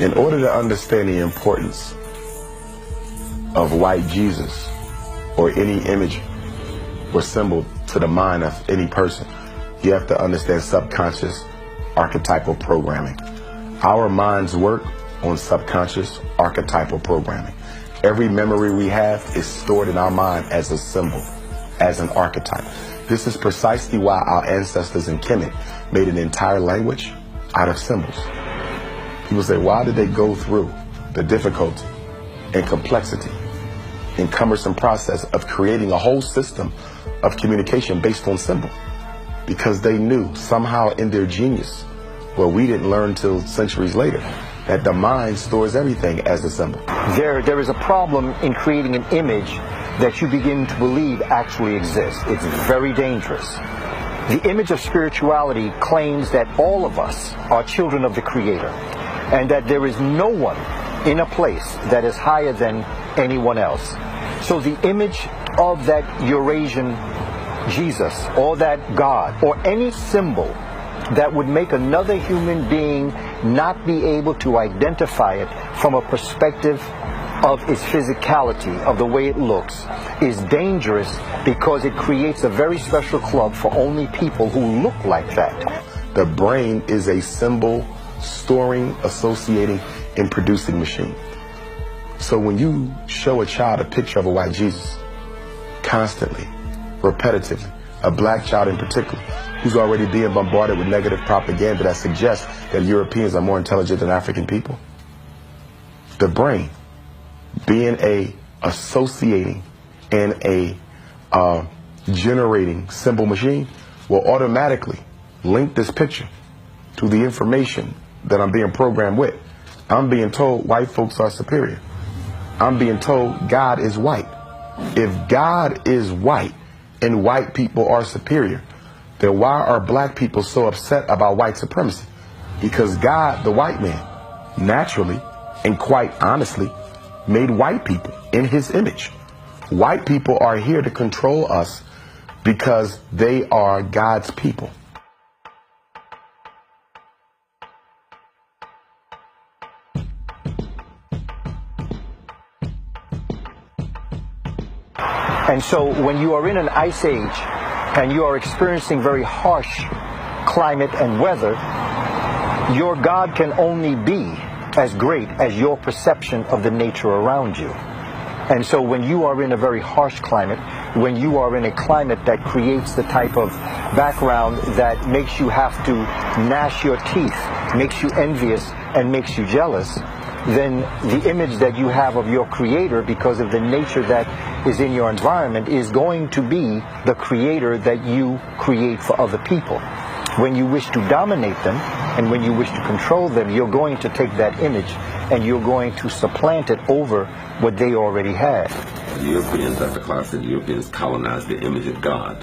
In order to understand the importance of white Jesus or any image or symbol to the mind of any person, you have to understand subconscious archetypal programming. Our minds work on subconscious archetypal programming. Every memory we have is stored in our mind as a symbol, as an archetype. This is precisely why our ancestors in Kamene made an entire language out of symbols. People say, why did they go through the difficulty and complexity and cumbersome process of creating a whole system of communication based on symbol? Because they knew somehow in their genius, well, we didn't learn till centuries later, that the mind stores everything as a symbol. There is a problem in creating an image that you begin to believe actually exists. It's very dangerous. The image of spirituality claims that all of us are children of the Creator, and that there is no one in a place that is higher than anyone else. So the image of that Eurasian Jesus, or that God, or any symbol that would make another human being not be able to identify it from a perspective of its physicality, of the way it looks, is dangerous because it creates a very special club for only people who look like that. The brain is a symbol storing, associating, and producing machine. So when you show a child a picture of a white Jesus, constantly, repetitively, a black child in particular, who's already being bombarded with negative propaganda that suggests that Europeans are more intelligent than African people, the brain, being a associating and a generating symbol machine, will automatically link this picture to the information that I'm being programmed with. I'm being told white folks are superior. I'm being told God is white. If God is white and white people are superior, then why are black people so upset about white supremacy? Because God, the white man, naturally and quite honestly made white people in his image. White people are here to control us because they are God's people. And so when you are in an ice age and you are experiencing very harsh climate and weather, your God can only be as great as your perception of the nature around you. And so when you are in a very harsh climate, when you are in a climate that creates the type of background that makes you have to gnash your teeth, makes you envious and makes you jealous, then the image that you have of your Creator, because of the nature that is in your environment, is going to be the Creator that you create for other people. When you wish to dominate them and when you wish to control them, you're going to take that image and you're going to supplant it over what they already have. The Europeans, Dr. Clark said, the Europeans colonized the image of God.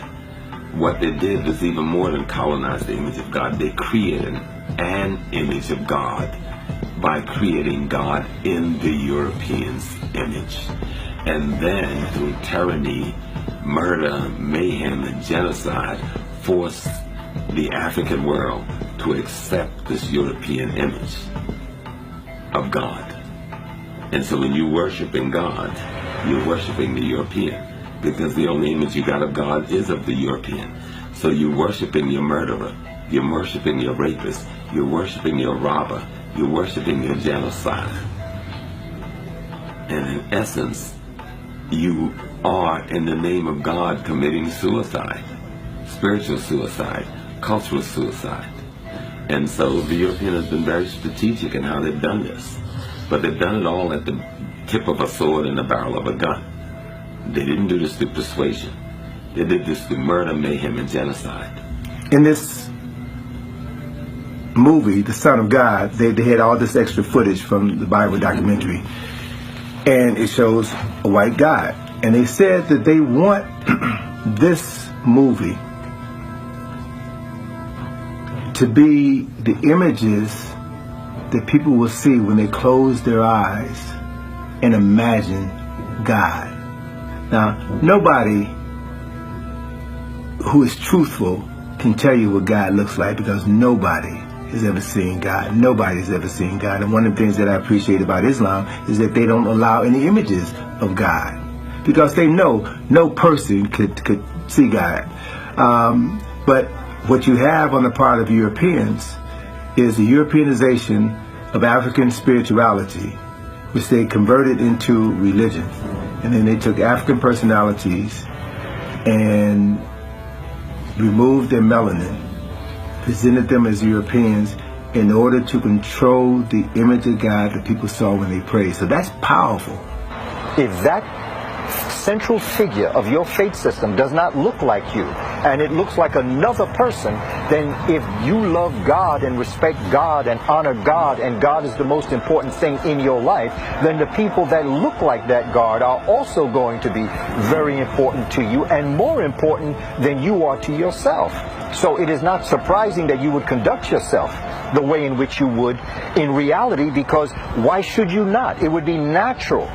What they did was even more than colonize the image of God. They created an image of God by creating God in the Europeans' image. And then through tyranny, murder, mayhem, and genocide, forced the African world to accept this European image of God. And so when you're worshiping God, you're worshiping the European, because the only image you got of God is of the European. So you're worshiping your murderer, you're worshiping your rapist, you're worshiping your robber, you're worshiping your genocide. And in essence, you are, in the name of God, committing suicide, spiritual suicide, cultural suicide. And so the European has been very strategic in how they've done this. But they've done it all at the tip of a sword and the barrel of a gun. They didn't do this through persuasion. They did this through murder, mayhem, and genocide. In this movie, The Son of God, they had all this extra footage from the Bible documentary. And it shows a white God. And they said that they want this movie to be the images that people will see when they close their eyes and imagine God. Now, nobody who is truthful can tell you what God looks like, because nobody has ever seen God. Nobody has ever seen God. And one of the things that I appreciate about Islam is that they don't allow any images of God, because they know no person could see God. But what you have on the part of Europeans is the Europeanization of African spirituality, which they converted into religion. And then they took African personalities and removed their melanin, presented them as Europeans in order to control the image of God that people saw when they prayed. So that's powerful. If that central figure of your faith system does not look like you, and it looks like another person, then if you love God and respect God and honor God, and God is the most important thing in your life, then the people that look like that God are also going to be very important to you, and more important than you are to yourself. So it is not surprising that you would conduct yourself the way in which you would in reality, because why should you not? It would be natural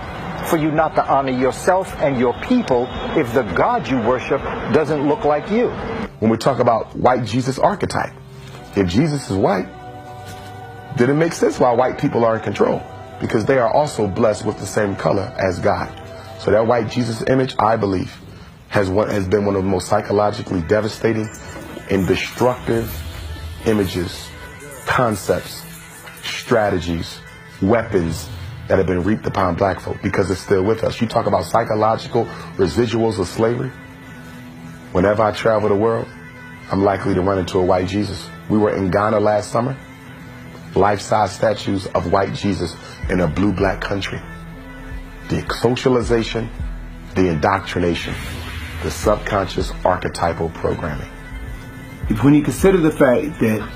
for you not to honor yourself and your people if the God you worship doesn't look like you. When we talk about white Jesus archetype, if Jesus is white, then it makes sense why white people are in control, because they are also blessed with the same color as God. So that white Jesus image, I believe, has been one of the most psychologically devastating and destructive images, concepts, strategies, weapons that have been reaped upon black folk, because it's still with us. You talk about psychological residuals of slavery. Whenever I travel the world, I'm likely to run into a white Jesus. We were in Ghana last summer, life-size statues of white Jesus in a blue-black country. The socialization, the indoctrination, the subconscious archetypal programming. When you consider the fact that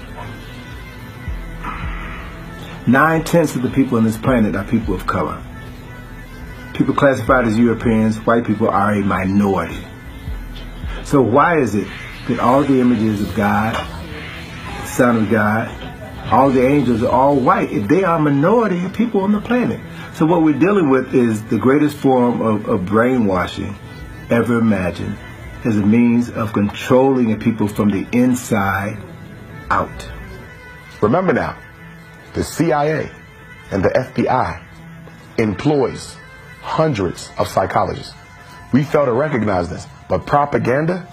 9/10 of the people on this planet are people of color. People classified as Europeans, white people are a minority. So why is it that all the images of God, the Son of God, all the angels are all white? If they are a minority of people on the planet. So what we're dealing with is the greatest form of brainwashing ever imagined, as a means of controlling the people from the inside out. Remember now, the CIA and the FBI employs hundreds of psychologists. We fail to recognize this, but propaganda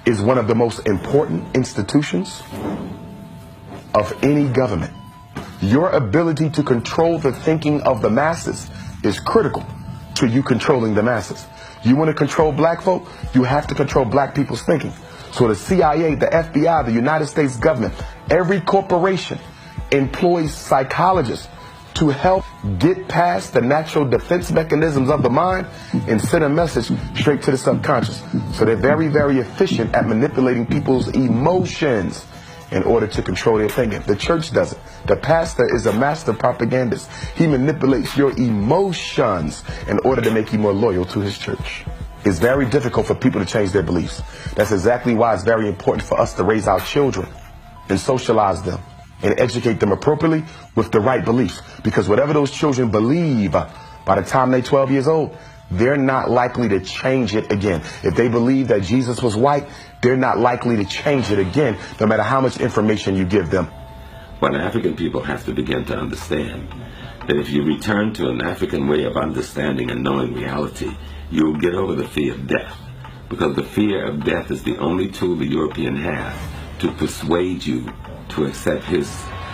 is one of the most important institutions of any government. Your ability to control the thinking of the masses is critical to you controlling the masses. You want to control black folk, you have to control black people's thinking. So the CIA, the FBI, the United States government, every corporation employs psychologists to help get past the natural defense mechanisms of the mind and send a message straight to the subconscious. So they're very, very efficient at manipulating people's emotions in order to control their thinking. The church does it. The pastor is a master propagandist. He manipulates your emotions in order to make you more loyal to his church. It's very difficult for people to change their beliefs. That's exactly why it's very important for us to raise our children and socialize them and educate them appropriately with the right beliefs. Because whatever those children believe, by the time they're 12 years old, they're not likely to change it again. If they believe that Jesus was white, they're not likely to change it again, no matter how much information you give them. But African people have to begin to understand that if you return to an African way of understanding and knowing reality, you'll get over the fear of death. Because the fear of death is the only tool the European has to persuade you to accept his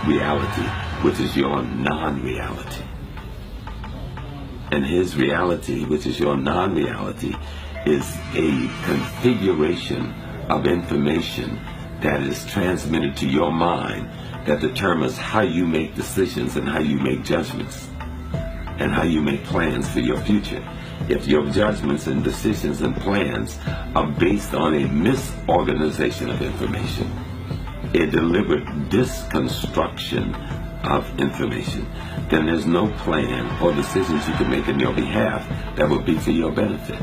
reality, which is your non-reality. And his reality, which is your non-reality, is a configuration of information that is transmitted to your mind that determines how you make decisions and how you make judgments and how you make plans for your future. If your judgments and decisions and plans are based on a misorganization of information, a deliberate disconstruction of information, then there's no plan or decisions you can make in your behalf that would be for your benefit.